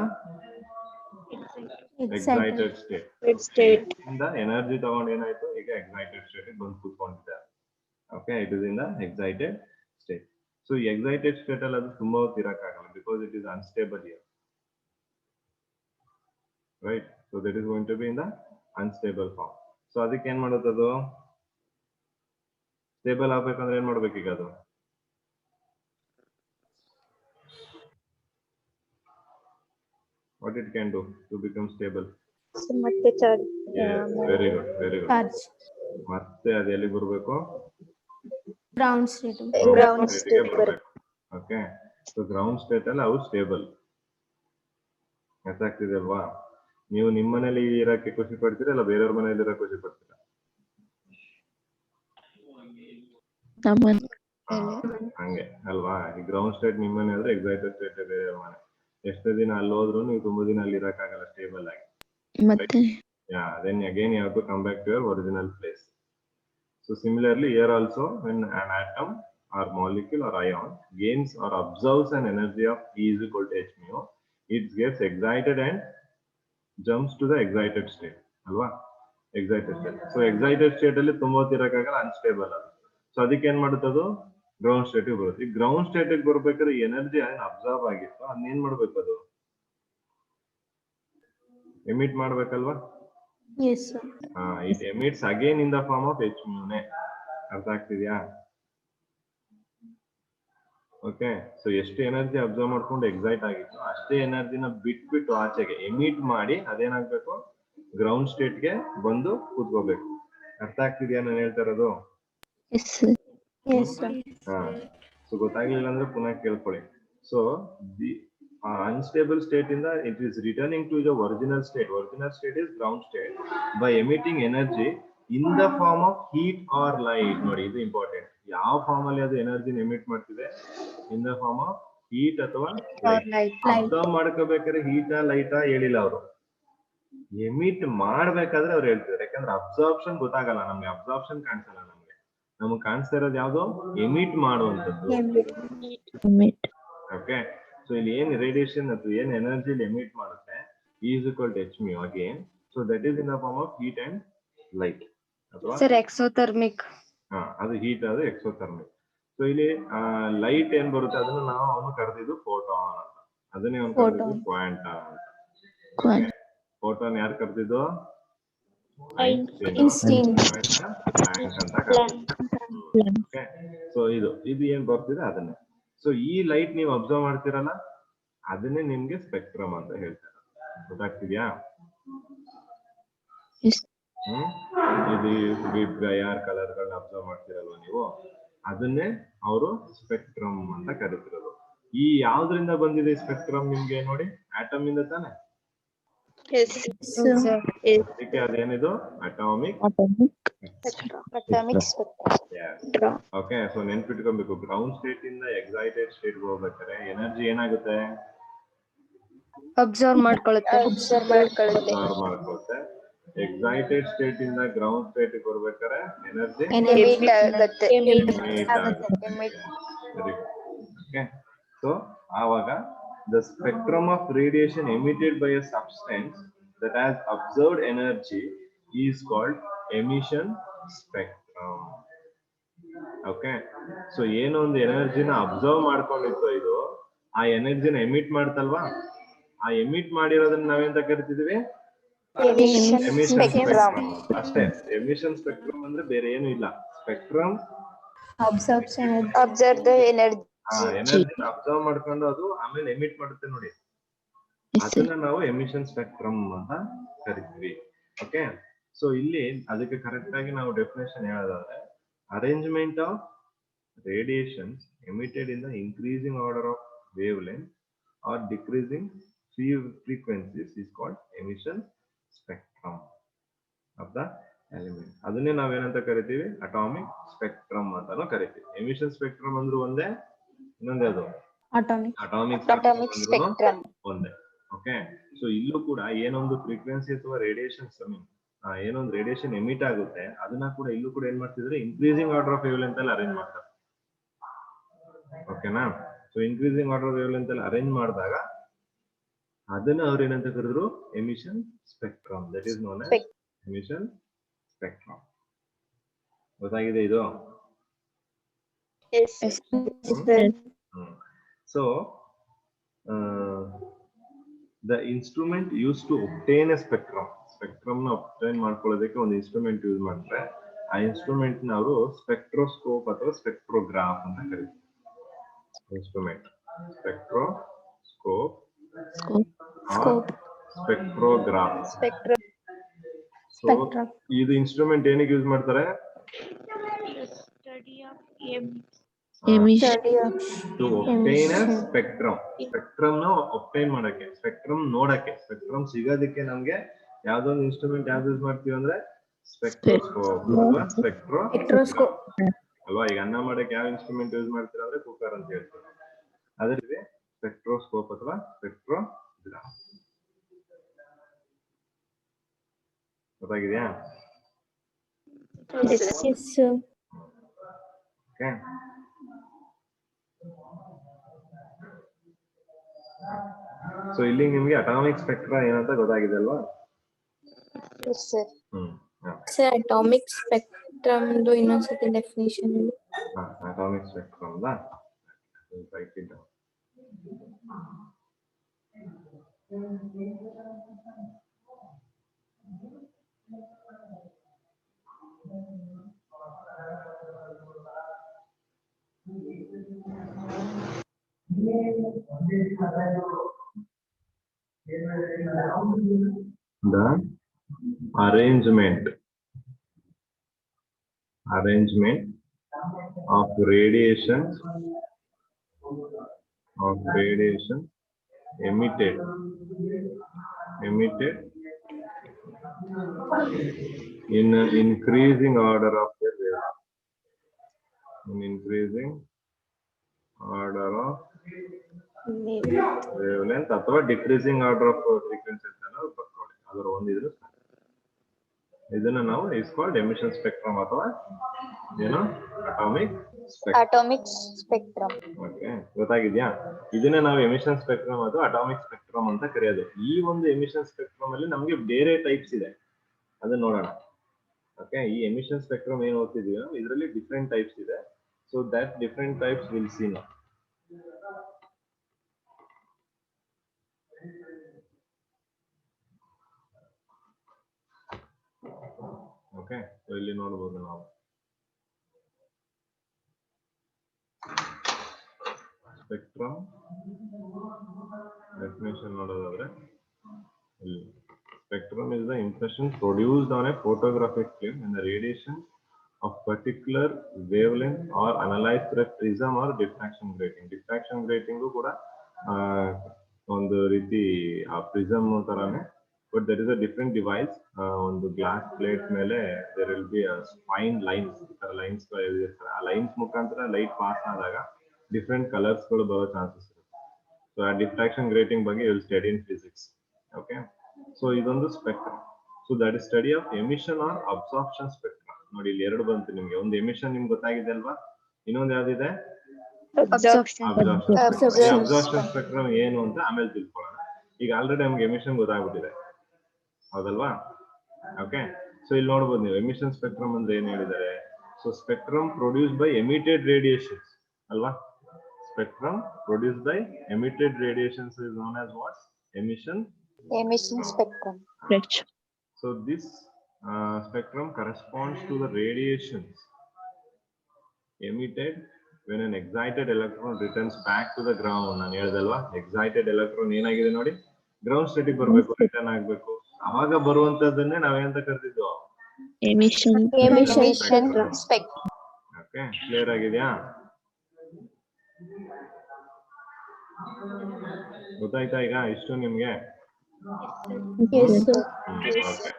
excited state. ಇಂದ ಎನರ್ಜಿ ತಗೊಂಡು ಏನಾಯ್ತು? ಈಗ ಎಕ್ಸೈಟೆಡ್ ಸ್ಟೇಟ್ ಬಂದು ಕೂತ್ಕೊಂಡಿದ್ದಾರೆ. Okay, it is in the excited state. So ಈ ಎಕ್ಸೈಟೆಡ್ ಸ್ಟೇಟ್ ಅಲ್ಲಿ ಅದು ತುಂಬಾ ಹೊತ್ತು ಇರಕ್ಕಾಗಲ್ಲ, because it is unstable here, right? So that is going to be in the unstable form. So ಅದಕ್ಕೆ ಏನ್ ಮಾಡುತ್ತೆ? ಅದು ಸ್ಟೇಬಲ್ ಆಗ್ಬೇಕಂದ್ರೆ ಏನ್ ಮಾಡ್ಬೇಕೀಗ? ಅದು what it can do to become stable? ಮತ್ತೆ charge. Yes, very good, very good. Charge. ಮತ್ತೆ ಅದು ಎಲ್ಲಿ ಬರಬೇಕು? Ground state. ಗ್ರೌಂಡ್ ಸ್ಟೇಟ್ ಬರಬೇಕು. ಓಕೆ, ಸೊ ಗ್ರೌಂಡ್ ಸ್ಟೇಟ್ ಅಲ್ಲಿ ಅವು ಸ್ಟೇಬಲ್. ಗೊತ್ತಾಗ್ತಿದೆ ಅಲ್ವಾ? ನೀವು ನಿಮ್ಮ ಮನೇಲಿ ಇರಕ್ಕೆ ಖುಷಿ ಪಡ್ತೀರಾ, ಇಲ್ಲ ಬೇರೆಯವ್ರ ಮನೇಲಿ ಇರಕ್ಕೆ ಖುಷಿ ಪಡ್ತೀರಾ? ಹಂಗೆ ಅಲ್ವಾ? ಈ ಗ್ರೌಂಡ್ ಸ್ಟೇಟ್ ನಿಮ್ಮ ಮನೆ ಆದ್ರೆ ಎಕ್ಸೈಟೆಡ್ ಸ್ಟೇಟ್ ಬೇರೆಯವ್ರ ಮನೆ. ಎಷ್ಟೇ ದಿನ ಅಲ್ಲಿ ಹೋದ್ರು ನೀವು ತುಂಬಾ ದಿನ ಅಲ್ಲಿ ಇರಕ್ಕಾಗಲ್ಲ ಸ್ಟೇಬಲ್ ಆಗಿ. ಮತ್ತೆ then again you have to come back to your original place. So similarly here also, when an atom or molecule or ion gains or absorbs an energy of E is equal to h mu, it gets excited and jumps to the excited state. ಅಲ್ವಾ? Excited state. So excited state ಅಲ್ಲಿ ತುಂಬಾ ಹೊತ್ತು ಇರಕ್ಕಾಗಲ್ಲ, unstable ಅದು. So ಅದಕ್ಕೆ ಏನ್ ಮಾಡುತ್ತೆ? ಅದು ground state ಬರುತ್ತೆ. ಈ ಗ್ರೌಂಡ್ ಸ್ಟೇಟ್ ಬರ್ಬೇಕಾದ್ರೆ ಎನರ್ಜಿ ಅಬ್ಸರ್ವ್ ಆಗಿತ್ತು, ಅದನ್ನ ಏನ್ ಮಾಡ್ಬೇಕು, ಅದು ಎಮಿಟ್ ಮಾಡ್ಬೇಕಲ್ವಾ? Yes, sir. It emits again in the form of H ಮ್ಯೂನೆ. ಅರ್ಥ ಆಗ್ತಿದ್ಯಾ? ಓಕೆ, ಸೊ ಎಷ್ಟು ಎನರ್ಜಿ ಅಬ್ಸರ್ವ್ ಮಾಡ್ಕೊಂಡು ಎಕ್ಸೈಟ್ ಆಗಿತ್ತು ಅಷ್ಟೇ ಎನರ್ಜಿನ ಬಿಟ್ಬಿಟ್ಟು ಆಚೆಗೆ ಎಮಿಟ್ ಮಾಡಿ ಅದೇನಾಗ್ಬೇಕು, ಗ್ರೌಂಡ್ ಸ್ಟೇಟ್ಗೆ ಬಂದು ಕೂತ್ಕೋಬೇಕು. ಅರ್ಥ ಆಗ್ತಿದ್ಯಾ ನಾನು ಹೇಳ್ತಾ ಇರೋದು? Yes sir. Yes, sir. So ಗೊತ್ತಾಗ್ಲಿಲ್ಲ ಅಂದ್ರೆ ಪುನಃ ಕೇಳ್ಕೊಳ್ಳಿ. So the unstable state in the it is returning to the original state. Original state is ground state by emitting energy in the form of heat or light. ನೋಡಿ ಇದು important. ಯಾವ form ಅಲ್ಲಿ ಅದು energy emit ಮಾಡ್ತಿದೆ? In the form of heat ಅಥವಾ light. Observe ಮಾಡ್ಕೋಬೇಕಾದ್ರೆ ಹೀಟಾ ಲೈಟಾ ಹೇಳಿಲ್ಲ ಅವರು, ಎಮಿಟ್ ಮಾಡ್ಬೇಕಾದ್ರೆ ಅವ್ರು ಹೇಳ್ತಿದ್ದಾರೆ. ಯಾಕಂದ್ರೆ ಅಬ್ಸಾರ್ಪ್ಷನ್ ಗೊತ್ತಾಗಲ್ಲ ನಮ್ಗೆ, ಅಬ್ಸಾರ್ಪ್ಷನ್ ಕಾಣಿಸಲ್ಲ ನಮ್ಗೆ ಕಾಣಿಸ್ತಾ ಇರೋದು ಯಾವ್ದು? ಎಮಿಟ್ ಮಾಡುವಂತದ್ದು. ಓಕೆ, ಸೊ ಇಲ್ಲಿ ಏನ್ ರೇಡಿಯೇಷನ್ ಅಥವಾ ಏನ್ ಎನರ್ಜಿ ಎಮಿಟ್ ಮಾಡುತ್ತೆ is equal to H mu again. So that is in the form of heat and light ಅಥವಾ ಸರ್ ಎಕ್ಸೋಥರ್ಮಿಕ್. ಅದು ಹೀಟ್, ಅದು ಎಕ್ಸೋಥರ್ಮಿಕ್. ಸೊ ಇಲ್ಲಿ ಲೈಟ್ ಏನ್ ಬರುತ್ತೆ ಅದನ್ನ ಅವನು ಕರೆದಿದ್ದು ಫೋಟಾನ್ ಅಂತ, ಅದನ್ನೇ ಅವ್ನು ಕರೆದಿದ್ದು ಕ್ವಾಂಟಮ್ ಅಂತ. ಫೋಟಾನ್ ಯಾರು ಕರೆದಿದ್ದು? Einstein. ಸೊ ಇದು ಏನ್ ಬರ್ತಿದೆ ಅದನ್ನೇ. ಸೊ ಈ ಲೈಟ್ ನೀವು ಅಬ್ಸರ್ವ್ ಮಾಡ್ತಿರಲ್ಲ ಅದನ್ನೇ ನಿಮ್ಗೆ ಸ್ಪೆಕ್ಟ್ರಮ್ ಅಂತ ಹೇಳ್ತಾರೆ. ಗೊತ್ತಾಗ್ತಿದ್ಯಾ? ಇದು ಯಾರ್ ಕಲರ್ ಗಳನ್ನ ಅಬ್ಸರ್ವ್ ಮಾಡ್ತಿರಲ್ವ ನೀವು, ಅದನ್ನೇ ಅವರು ಸ್ಪೆಕ್ಟ್ರಮ್ ಅಂತ ಕರಿತಿರೋದು. ಈ ಯಾವ್ದ್ರಿಂದ ಬಂದಿದೆ ಸ್ಪೆಕ್ಟ್ರಮ್ ನಿಮ್ಗೆ? ನೋಡಿ, ಆಟಮ್ ಇಂದ ತಾನೆ. ಅದಕ್ಕೆ ಅದೇನಿದು ಅಟಾಮಿಕ್ spectrum. ಓಕೆ, ಸೊ ನೆನ್ಪಿಟ್ಕೊಬೇಕು, ಗ್ರೌಂಡ್ ಸ್ಟೇಟ್ ಇಂದ ಎಕ್ಸೈಟೆಡ್ ಸ್ಟೇಟ್ ಹೋಗ್ಬೇಕಾದ್ರೆ ಎನರ್ಜಿ ಏನಾಗುತ್ತೆ? ಅಬ್ಸರ್ವ್ ಮಾಡ್ಕೊಳ್ಳುತ್ತೆ. ಮಾಡ್ಕೊಳುತ್ತೆ. ಎಕ್ಸೈಟೆಡ್ ಸ್ಟೇಟ್ ಇಂದ ಗ್ರೌಂಡ್ ಸ್ಟೇಟ್ ಬರ್ಬೇಕಾದ್ರೆ ಎನರ್ಜಿ ಓಕೆ. ಸೊ ಆವಾಗ the spectrum of radiation emitted by a substance that has observed energy is called emission spectrum. Okay, so ಏನು ಒಂದು ಎನರ್ಜಿನ ಅಬ್ಸರ್ವ್ ಮಾಡ್ಕೊಂಡಿತ್ತು ಇದು, ಆ ಎನರ್ಜಿನ ಎಮಿಟ್ ಮಾಡ್ತಲ್ವಾ, ಆ ಎಮಿಟ್ ಮಾಡಿರೋದನ್ನ ನಾವೆಂತ ಕರಿತಿದೀವಿ? Emission spectrum. ಅಷ್ಟೇ, ಎಮಿಷನ್ ಸ್ಪೆಕ್ಟ್ರಮ್ ಅಂದ್ರೆ ಬೇರೆ ಏನು ಇಲ್ಲ. Spectrum Observe the energy. ಎನರ್ಜಿನ ಅಬ್ಸರ್ವ್ ಮಾಡ್ಕೊಂಡು ಅದು ಆಮೇಲೆ ಎಮಿಟ್ ಮಾಡುತ್ತೆ ನೋಡಿ, ಅದನ್ನ ನಾವು ಎಮಿಷನ್ ಸ್ಪೆಕ್ಟ್ರಮ್ ಅಂತ ಕರಿತೀವಿ. ಓಕೆ, ಸೊ ಇಲ್ಲಿ ಅದಕ್ಕೆ ಕರೆಕ್ಟ್ ಆಗಿ ನಾವು ಡೆಫಿನೇಷನ್ ಹೇಳೋದಾದ್ರೆ, arrangement of radiations emitted in the increasing order of wave length or decreasing frequencies is called emission spectrum of the element. ಅದನ್ನೇ ನಾವೇನಂತ ಕರಿತೀವಿ? ಅಟಾಮಿಕ್ ಸ್ಪೆಕ್ಟ್ರಮ್ ಅಂತಾನು ಕರಿತೀವಿ. ಎಮಿಷನ್ ಸ್ಪೆಕ್ಟ್ರಮ್ ಅಂದ್ರೆ ಒಂದೇ, ಇನ್ನೊಂದೇ ಅದು ಅಟಾಮಿಕ್ ಸ್ಪೆಕ್ಟ್ರಮ್ ಒಂದೇ. ಓಕೆ, ಸೊ ಇಲ್ಲೂ ಕೂಡ ಏನೊಂದು ಫ್ರೀಕ್ವೆನ್ಸಿ ಅಥವಾ ರೇಡಿಯೇಷನ್ ಏನೊಂದು ರೇಡಿಯೇಷನ್ ಎಮಿಟ್ ಆಗುತ್ತೆ ಅದನ್ನ ಕೂಡ ಇಲ್ಲೂ ಕೂಡ ಏನ್ ಮಾಡ್ತಿದ್ರೆ increasing order of wave length ಅಲ್ಲಿ ಅರೇಂಜ್ ಮಾಡ್ತಾರೆ. ಓಕೆನಾ? So increasing order wave length ಅಲ್ಲಿ ಅರೇಂಜ್ ಮಾಡಿದಾಗ ಅದನ್ನ ಅವ್ರು ಏನಂತ ಕರೆದ್ರು? Emission spectrum. That is known as emission spectrum. ಗೊತ್ತಾಗಿದೆ ಇದು? Yes. So the instrument used to obtain a spectrum ನ obtain ಮಾಡ್ಕೊಳ್ಳೋದಕ್ಕೆ ಒಂದು ಇನ್ಸ್ಟ್ರೂಮೆಂಟ್ ಯೂಸ್ ಮಾಡ್ತಾರೆ. ಆ ಇನ್ಸ್ಟ್ರೂಮೆಂಟ್ ನ ಅವರು ಸ್ಪೆಕ್ಟ್ರೋಸ್ಕೋಪ್ ಅಥವಾ ಸ್ಪೆಕ್ಟ್ರೋಗ್ರಾಫ್ ಅಂತ ಕರೀತಾರೆ. Instrument spectroscope spectrograph. ಸೊ ಇದು ಇನ್ಸ್ಟ್ರೂಮೆಂಟ್ ಏನಕ್ಕೆ ಯೂಸ್ ಮಾಡ್ತಾರೆ? To obtain a spectrum. Spectrum ನ ಒಬ್ಟೈನ್ ಮಾಡಕ್ಕೆ, ಸ್ಪೆಕ್ಟ್ರಮ್ ನೋಡಕ್ಕೆ, ಸ್ಪೆಕ್ಟ್ರಮ್ ಸಿಗೋದಕ್ಕೆ ನಮ್ಗೆ ಯಾವ್ದೊಂದು ಇನ್ಸ್ಟ್ರೂಮೆಂಟ್ ಯಾವ್ದು ಯೂಸ್ ಮಾಡ್ತೀವಿ ಅಂದ್ರೆ ಸ್ಪೆಕ್ಟ್ರೋಸ್ಕೋಪ್ ಅಥವಾ ಸ್ಪೆಕ್ಟ್ರೋಸ್ಕೋಪ್ ಅಲ್ವಾ? ಈಗ ಅನ್ನ ಮಾಡಕ್ಕೆ ಯಾವ ಇನ್ಸ್ಟ್ರೂಮೆಂಟ್ ಯೂಸ್ ಮಾಡ್ತೀರಾ ಅಂದ್ರೆ ಕುಕ್ಕರ್ ಅಂತ ಹೇಳ್ತೀವಿ. ಅದೇ ಸ್ಪೆಕ್ಟ್ರೋಸ್ಕೋಪ್ ಅಥವಾ ಸ್ಪೆಕ್ಟ್ರೋಗ್ರಾಫ್. ಗೊತ್ತಾಗಿದೆಯಾ? ಓಕೆ, ಸೊ ಇಲ್ಲಿ ನಿಮ್ಗೆ ಅಟಾಮಿಕ್ ಸ್ಪೆಕ್ಟ್ರಾ ಏನಂತ ಗೊತ್ತಾಗಿದೆ ಅಲ್ವಾ? Yes, sir. Sir, atomic spectrum do ಇನ್ನೊಂದ್ಸತಿ definition. atomic spectrum da. We'll write it down. The arrangement of radiations emitted in an increasing order of their wavelength. In increasing order of wavelength ಅಥವಾ decreasing order of frequency ಅಂತ ನಾವು ಬರ್ಕೊಳ್ಳಿ. ಅದರ ಒಂದು ಇದ್ರೆ ಸಾಕು. ಇದನ್ನ ನಾವು is called emission spectrum ಅಥವಾ ಏನು atomic spectrum. Atomic spectrum. Okay, ಗೊತ್ತಾಗಿದ್ಯಾ? ಇದನ್ನೇ ನಾವು ಎಮಿಷನ್ ಸ್ಪೆಕ್ಟ್ರಮ್ ಅಥವಾ ಅಟಾಮಿಕ್ ಸ್ಪೆಕ್ಟ್ರಮ್ ಅಂತ ಕರೆಯೋದು. ಈ ಒಂದು ಎಮಿಷನ್ ಸ್ಪೆಕ್ಟ್ರಮ್ ಅಲ್ಲಿ ನಮಗೆ ಬೇರೆ ಟೈಪ್ಸ್ ಇದೆ, ಅದನ್ನ ನೋಡೋಣ. ಓಕೆ, ಈ ಎಮಿಷನ್ ಸ್ಪೆಕ್ಟ್ರಮ್ ಏನು ಓದ್ತಿದೀವಿ ಇದರಲ್ಲಿ ಡಿಫ್ರೆಂಟ್ ಟೈಪ್ಸ್ ಇದೆ. So that different types will see now. Okay, so ಇಲ್ಲಿ ನೋಡಬಹುದು ನಾವು ಸ್ಪೆಕ್ಟ್ರಮ್ ಡೆಫಿನೇಷನ್ ನೋಡೋದಾದ್ರೆ ಇಲ್ಲಿ spectrum is the impression produced on a photographic film when the radiation of particular wavelength or analyzed through a prism or diffraction grating. Diffraction grating ಕೂಡ ಒಂದು ರೀತಿ ಆ prism ತರಾನೇ, but there is a different device. ಒಂದು glass plate ಮೇಲೆ there will be a fine lines, ಈ ತರ lines ಇರ್ತಾರೆ. ಆ ಲೈನ್ಸ್ ಮುಖಾಂತರ ಲೈಟ್ ಪಾಸ್ ಆದಾಗ ಡಿಫ್ರೆಂಟ್ ಕಲರ್ಸ್ ಗಳು ಬರೋ ಚಾನ್ಸಸ್ ಇರುತ್ತೆ. ಸೊ ಆ ಡಿಫ್ರಾಕ್ಷನ್ ಗ್ರೇಟಿಂಗ್ ಬಗ್ಗೆ you will study in physics. Okay, so ಇದೊಂದು spectrum. So that is study of emission or absorption spectrum. ನೋಡಿ ಇಲ್ಲಿ ಎರಡು ಬಂತು ನಿಮ್ಗೆ. ಒಂದು ಎಮಿಷನ್ ನಿಮ್ಗೆ ಗೊತ್ತಾಗಿದೆ ಅಲ್ವಾ? ಇನ್ನೊಂದು ಯಾವ್ದಿದೆ? ಅಬ್ಸಾರ್ಪ್ಷನ್ ಸ್ಪೆಕ್ಟ್ರಮ್ ಏನು ಅಂತ ಆಮೇಲೆ ತಿಳ್ಕೊಳ್ಳೋಣ. ಈಗ ಆಲ್ರೆಡಿ ನಮ್ಗೆ ಎಮಿಷನ್ ಗೊತ್ತಾಗ್ಬಿಟ್ಟಿದೆ, ಹೌದಲ್ವಾ? ಓಕೆ, ಸೊ ಇಲ್ಲಿ ನೋಡ್ಬೋದು ನೀವು ಎಮಿಷನ್ ಸ್ಪೆಕ್ಟ್ರಮ್ ಅಂದ್ರೆ ಏನ್ ಹೇಳಿದ್ದಾರೆ. So spectrum produce by emitted radiations ಅಲ್ವಾ? Spectrum produced by emitted radiations is known as what? Emission spectrum. Right. So this spectrum corresponds to the radiations emitted when an excited electron returns back to the ground. ನಾನು ಹೇಳಿದಲ್ವಾ, excited electron ಏನಾಗಿದೆ ನೋಡಿ, ground state ಬರಬೇಕು, return ಆಗಬೇಕು. ಅವಾಗ ಬರುವಂತದ್ದನ್ನೇ ನಾವೇನಂತ ಕರೆದಿದ್ವು? Emission spectrum. Okay, clear ಆಗಿದೆಯಾ? ಗೊತ್ತಾಯ್ತಾ ಈಗ ಇಷ್ಟು ನಿಮ್ಗೆ? Yes, sir. ಓಕೆ,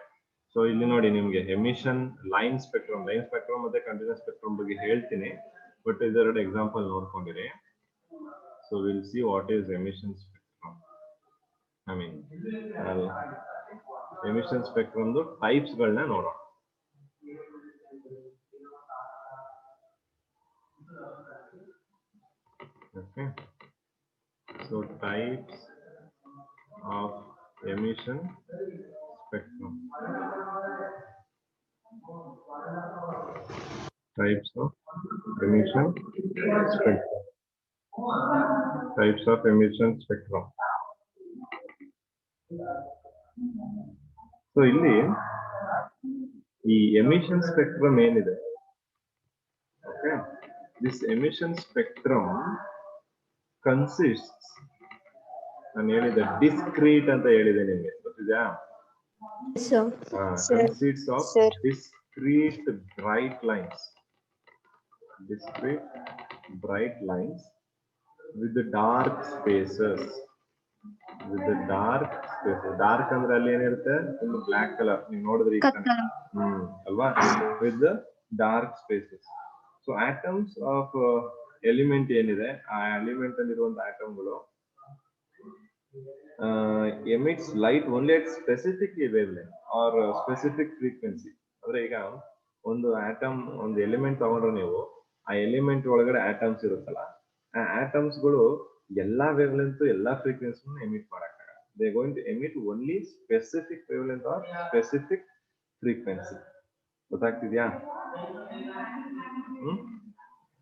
ಸೊ ಇಲ್ಲಿ ನೋಡಿ ನಿಮ್ಗೆ ಎಮಿಷನ್ ಲೈನ್ ಸ್ಪೆಕ್ಟ್ರಮ್ ಮತ್ತೆ ಕಂಟಿನ್ಯೂಸ್ ಸ್ಪೆಕ್ಟ್ರಮ್ ಬಗ್ಗೆ ಹೇಳ್ತೀನಿ, ಬಟ್ ಇದೆರಡು ಎಕ್ಸಾಂಪಲ್ ನೋಡ್ಕೊಂಡಿರಿ. So will see what is emission spectrum. I mean emission ಸ್ಪೆಕ್ಟ್ರಮ್ದು ಟೈಪ್ಸ್ ಗಳನ್ನ ನೋಡೋಣ. Okay, so types of emission spectrum. Types of emission spectrum. Types of emission spectrum. So ಇಲ್ಲಿ ಈ ಎಮಿಷನ್ ಸ್ಪೆಕ್ಟ್ರಮ್ ಏನಿದೆ, okay, this emission spectrum consists, ನಾನು ಹೇಳಿದೆ discrete ಅಂತ ಹೇಳಿದೆ ನಿಮಗೆ, ಗೊತ್ತಿದೆಯಾ? Consists of discrete bright lines with the dark spaces. Dark ಅಂದ್ರೆ ಅಲ್ಲಿ ಏನಿರುತ್ತೆ, ಒಂದು ಬ್ಲಾಕ್ ಕಲರ್ ನೀವು ನೋಡಿದ್ರಿ ಅಲ್ವಾ, with the dark spaces. So atoms of element ಏನಿದೆ, ಆ ಎಲಿಮೆಂಟ್ ಅಲ್ಲಿರುವಂತ ಆಟಮ್ಗಳು emits light only at specific wavelength or specific frequency. ಅಂದ್ರೆ ಈಗ ಒಂದು ಆಟಮ್, ಒಂದು ಎಲಿಮೆಂಟ್ ತಗೊಂಡ್ರೆ ನೀವು, ಆ ಎಲಿಮೆಂಟ್ ಒಳಗಡೆ ಆಟಮ್ಸ್ ಇರುತ್ತಲ್ಲ, ಆ ಆಟಮ್ಸ್ ಗಳು ಎಲ್ಲಾ ವೇವ್ಲೆಂತ್ ಎಲ್ಲಾ ಫ್ರೀಕ್ವೆನ್ಸಿ ಎಮಿಟ್ ಮಾಡಕ್ಕಾಗಲ್ಲ. They going to emit only specific wavelength or specific frequency. ಗೊತ್ತಾಗ್ತಿದ್ಯಾ?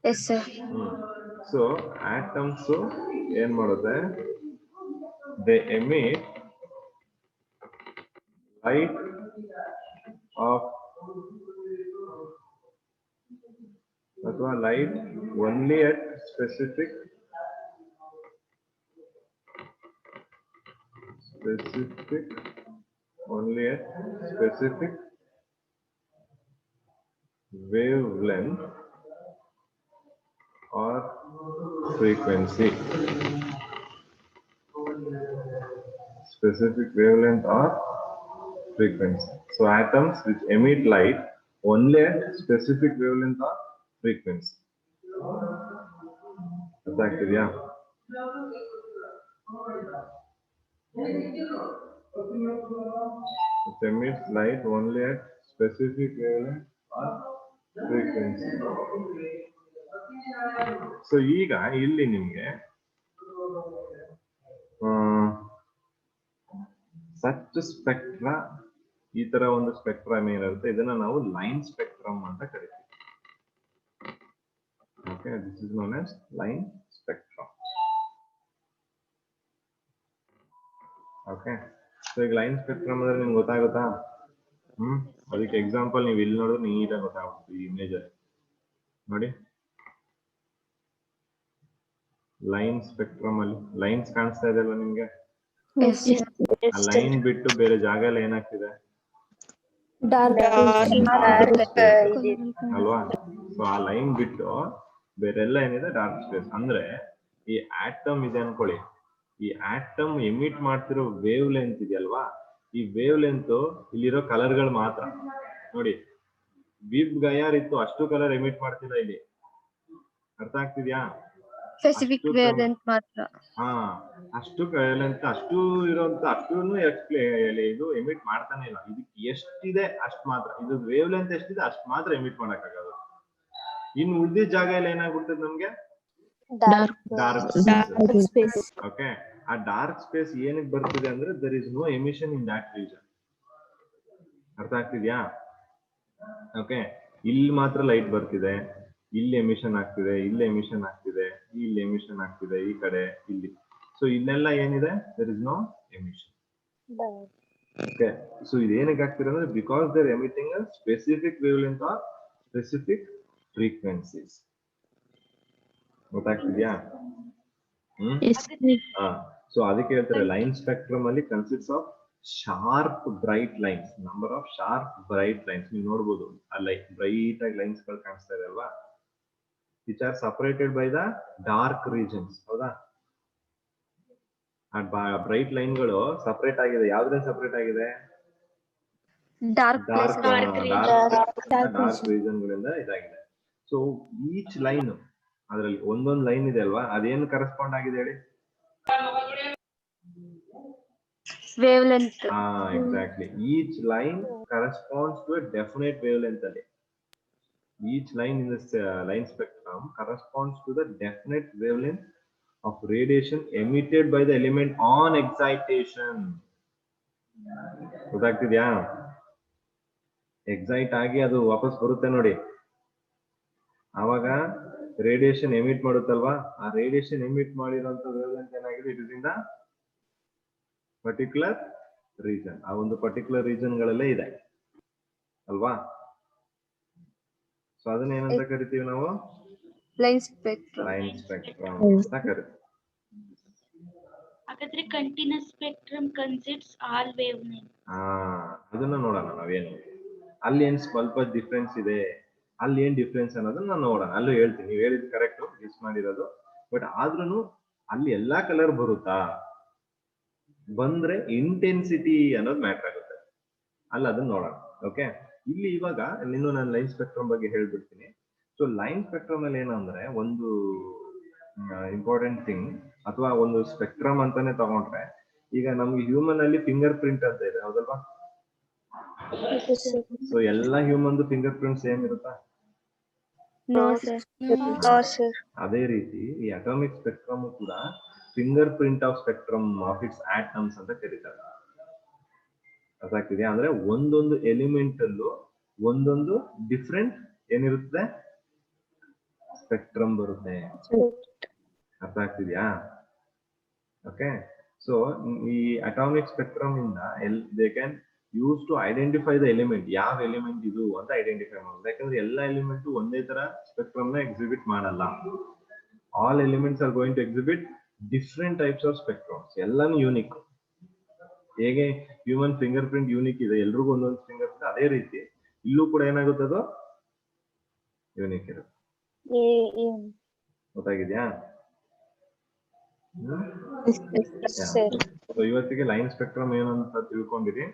Yes, sir. ಸೊ ಆಟಮ್ಸ್ ಏನ್ ಮಾಡುತ್ತೆ, ದೇ ಎಮಿಟ್ ಲೈಟ್ ಆಫ್ ಅಥವಾ light only at specific only at specific wavelength or frequency. Specific wavelength or frequency. So atoms which emit light only at specific wavelength or frequency. Exactly, yeah. It emits light only at specific wavelength or frequency. So ಈಗ ಇಲ್ಲಿ ನಿಮಗೆ such spectra, ಈ ತರ ಒಂದು spectrum ಏನಿರುತ್ತೆ ಇದನ್ನ ನಾವು line spectrum ಅಂತ ಕರಿತೀವಿ. Okay, this is known as line spectrum. Okay, so ಈಗ ಲೈನ್ ಸ್ಪೆಕ್ಟ್ರಮ್ ಅಂದ್ರೆ ನಿಮ್ಗೆ ಗೊತ್ತಾಗುತ್ತಾ? ಅದಕ್ಕೆ ಎಕ್ಸಾಂಪಲ್ ನೀವು ಇಲ್ಲಿ ನೋಡಿದ್ರೆ ನೀಟಾಗಿ ಗೊತ್ತಾಗುತ್ತೆ. ಈ ಇಮೇಜ್ ಅಲ್ಲಿ ನೋಡಿ, ಲೈನ್ ಸ್ಪೆಕ್ಟ್ರಮ್ ಅಲ್ಲಿ ಲೈನ್ಸ್ ಕಾಣಿಸ್ತಾ ಇದೆ ಅಲ್ವಾ ನಿಮ್ಗೆ? Yes, sir. ಆ ಲೈನ್ ಬಿಟ್ಟು ಬೇರೆ ಜಾಗ ಎಲ್ಲ ಏನಾಗ್ತಿದೆ ಅಲ್ವಾ? ಸೊ ಆ ಲೈನ್ ಬಿಟ್ಟು ಬೇರೆಲ್ಲ ಏನಿದೆ ಡಾರ್ಕ್ ಸ್ಪೇಸ್. ಅಂದ್ರೆ ಈ ಆಟಮ್ ಇದೆ ಅನ್ಕೊಳ್ಳಿ, ಈ ಆಟಮ್ ಎಮಿಟ್ ಮಾಡ್ತಿರೋ ವೇವ್ ಲೆಂತ್ ಇದೆಯಲ್ವಾ, ಈ ವೇವ್ ಲೆಂತ್ ಇಲ್ಲಿರೋ ಕಲರ್ಗಳು ಮಾತ್ರ. ನೋಡಿ, ವಿಬ್ ಗಯಾರ್ ಇತ್ತು, ಅಷ್ಟು ಕಲರ್ ಎಮಿಟ್ ಮಾಡ್ತಿಲ್ಲ ಇಲ್ಲಿ. ಅರ್ಥ ಆಗ್ತಿದ್ಯಾ? Specific wavelength ಮಾತ್ರ. ಹಾ, ಅಷ್ಟು ಲೆಂತ್ ಅಷ್ಟು ಇರೋಂತ ಅಷ್ಟು ಇದು ಎಮಿಟ್ ಮಾಡ್ತಾನೆ ಇಲ್ಲ. ಇದಕ್ಕೆ ಎಷ್ಟಿದೆ ಅಷ್ಟು ಮಾತ್ರ, ಇದು ವೇವ್ ಲೆಂತ್ ಎಷ್ಟಿದೆ ಅಷ್ಟು ಮಾತ್ರ ಎಮಿಟ್ ಮಾಡಕ್ಕಾಗದು. ಇನ್ನು ಉಳಿದ ಜಾಗ ಎಲ್ಲ ಏನಾಗ್ಬಿಡ್ತದೆ ನಮ್ಗೆ? Dark space. ಓಕೆ, ಆ ಡಾರ್ಕ್ ಸ್ಪೇಸ್ ಏನಕ್ಕೆ ಬರ್ತಿದೆ ಅಂದ್ರೆ there is no emission in that region. ಅರ್ಥ ಆಗ್ತಿದ್ಯಾ? ಓಕೆ, ಇಲ್ಲಿ ಮಾತ್ರ ಲೈಟ್ ಬರ್ತಿದೆ, ಇಲ್ಲಿ ಎಮಿಷನ್ ಆಗ್ತಿದೆ, ಇಲ್ಲಿ ಎಮಿಷನ್ ಆಗ್ತಿದೆ, ಇಲ್ಲಿ ಎಮಿಷನ್ ಆಗ್ತಿದೆ, ಈ ಕಡೆ ಇಲ್ಲಿ. ಸೊ ಇಲ್ಲೆಲ್ಲ ಏನಿದೆ, there is no emission. Okay, so ಇದೇನಕ್ಕೆ ಆಗ್ತಿದೆ ಅಂದ್ರೆ because they're emitting a specific wavelength or specific frequencies. ಗೊತ್ತಾಗ್ತಿದ್ಯಾ? ಸೊ ಅದಕ್ಕೆ ಹೇಳ್ತಾರೆ ಲೈನ್ ಸ್ಪೆಕ್ಟ್ರಮ್ ಅಲ್ಲಿ consist of sharp bright lines, number of sharp bright lines. ನೀವು ನೋಡ್ಬೋದು ಆ ಲೈಟ್ ಬ್ರೈಟ್ ಆಗಿ ಲೈನ್ಸ್ ಗಳು ಕಾಣಿಸ್ತಾ ಇದೆ ಅಲ್ವಾ, which are separated by the dark regions. ಹೌದಾ? ಆ ಬ್ರೈಟ್ ಲೈನ್ ಗಳು ಸಪರೇಟ್ ಆಗಿದೆ. ಯಾವ್ದ್ರಿಂದ ಸಪರೇಟ್ ಆಗಿದೆ? Dark dark places. ರೀಜನ್ ಗಳಿಂದ ಇದಾಗಿದೆ. ಸೊ ಈಚ್ ಲೈನ್, ಅದರಲ್ಲಿ ಒಂದೊಂದು ಲೈನ್ ಇದೆ ಅಲ್ವಾ, ಅದೇನು ಕರೆಸ್ಪಾಂಡ್ ಆಗಿದೆ ಹೇಳಿ? Wavelength. Exactly. Each line corresponds to a definite wavelength. Each line in this line spectrum corresponds to the definite wavelength of radiation emitted by the element on excitation. ಗೊತ್ತಾಗ್ತಿದ್ಯಾ? Excite ಆಗಿ ಅದು ವಾಪಸ್ ಬರುತ್ತೆ ನೋಡಿ, ಆವಾಗ ರೇಡಿಯೇಷನ್ ಎಮಿಟ್ ಮಾಡುತ್ತಲ್ವಾ, ಆ radiation emit ಮಾಡಿರೋಂಥ wavelength ಏನಾಗಿದೆ, it is in the particular region. ಆ ಒಂದು ಪರ್ಟಿಕ್ಯುಲರ್ ರೀಜನ್ ಗಳಲ್ಲೇ ಇದೆ ಅಲ್ವಾ? ಸೊ ಅದನ್ನ ಏನಂತ ಕರಿತೀವಿ ನಾವು? Line spectrum. ಲೈನ್ ಸ್ಪೆಕ್ಟ್ರಮ್ ಅಂತ ಕರಿತೀವಿ. ಹಾಗಾದ್ರೆ continuous spectrum consists all wavelength. ಅದನ್ನ ನೋಡೋಣ ನಾವೇನು, ಅಲ್ಲಿ ಏನ್ ಸ್ವಲ್ಪ ಡಿಫ್ರೆನ್ಸ್ ಇದೆ, ಅಲ್ಲಿ ಏನ್ ಡಿಫ್ರೆನ್ಸ್ ಅನ್ನೋದನ್ನ ನಾನು ನೋಡೋಣ. ಅಲ್ಲೂ ಹೇಳ್ತೀನಿ, ನೀವು ಹೇಳಿದ್ ಕರೆಕ್ಟ್, ಮಿಸ್ ಮಾಡಿರೋದು. ಬಟ್ ಆದ್ರೂ ಅಲ್ಲಿ ಎಲ್ಲಾ ಕಲರ್ ಬರುತ್ತಾ? ಬಂದ್ರೆ ಇಂಟೆನ್ಸಿಟಿ ಅನ್ನೋದು ಮ್ಯಾಟರ್ ಆಗುತ್ತೆ, ಅಲ್ಲ ಅದನ್ನ ನೋಡೋಣ. ಓಕೆ, ಇಲ್ಲಿ ಇವಾಗ ಇನ್ನು ನಾನು ಲೈನ್ ಸ್ಪೆಕ್ಟ್ರಮ್ ಬಗ್ಗೆ ಹೇಳ್ಬಿಡ್ತೀನಿ. ಸೊ ಲೈನ್ ಸ್ಪೆಕ್ಟ್ರಮ್ ಅಲ್ಲಿ ಏನಂದ್ರೆ ಒಂದು ಇಂಪಾರ್ಟೆಂಟ್ ಥಿಂಗ್, ಅಥವಾ ಒಂದು ಸ್ಪೆಕ್ಟ್ರಮ್ ಅಂತಾನೆ ತಗೊಂಡ್ರೆ, ಈಗ ನಮ್ಗೆ ಹ್ಯೂಮನ್ ಅಲ್ಲಿ ಫಿಂಗರ್ ಪ್ರಿಂಟ್ ಅಂತ ಇದೆ, ಹೌದಲ್ವಾ? ಸೊ ಎಲ್ಲಾ ಹ್ಯೂಮನ್ ಫಿಂಗರ್ ಪ್ರಿಂಟ್ ಸೇಮ್ ಇರುತ್ತಾ? No, sir. ಅದೇ ರೀತಿ ಈ ಅಟಾಮಿಕ್ ಸ್ಪೆಕ್ಟ್ರಮ್ ಕೂಡ finger print of spectrum of it's atoms ಅಂತ ಕರೀತಾರೆ. ಅದಾಗ್ತಿದೆಯಾ? ಅಂದ್ರೆ ಒಂದೊಂದು ಎಲಿಮೆಂಟ್ ಅಲ್ಲೂ ಒಂದೊಂದು ಡಿಫ್ರೆಂಟ್ ಏನಿರುತ್ತೆ, ಸ್ಪೆಕ್ಟ್ರಮ್ ಬರುತ್ತೆ. ಅರ್ಥ ಆಗ್ತಿದ್ಯಾ? ಓಕೆ, ಸೊ ಈ ಅಟಾಮಿಕ್ ಸ್ಪೆಕ್ಟ್ರಮ್ ಇಂದ they can use to identify the element, ಯಾವ ಎಲಿಮೆಂಟ್ ಇದು ಅಂತ ಐಡೆಂಟಿಫೈ ಮಾಡೋದು. ಯಾಕಂದ್ರೆ ಎಲ್ಲ ಎಲಿಮೆಂಟ್ ಒಂದೇ ತರ ಸ್ಪೆಕ್ಟ್ರಮ್ ನ ಎಕ್ಸಿಬಿಟ್ ಮಾಡಲ್ಲ. All elements are going to exhibit different types of spectrums. ಎಲ್ಲಾನು ಯೂನಿಕ್. ಹೇಗೆ ಹ್ಯೂಮನ್ ಫಿಂಗರ್ ಪ್ರಿಂಟ್ ಯೂನಿಕ್ ಇದೆ, ಎಲ್ರಿಗೂ ಒಂದೊಂದು ಫಿಂಗರ್ ಪ್ರಿಂಟ್, ಅದೇ ರೀತಿ ಇಲ್ಲೂ ಕೂಡ ಏನಾಗುತ್ತೆ, ಅದು ಯೂನಿಕ್ ಇರುತ್ತೆ. ಗೊತ್ತಾಗಿದ್ಯಾ? ಸರ್ ಇವತ್ತಿಗೆ ಲೈನ್ ಸ್ಪೆಕ್ಟ್ರಮ್ ಏನು ಅಂತ ತಿಳ್ಕೊಂಡಿರಿ.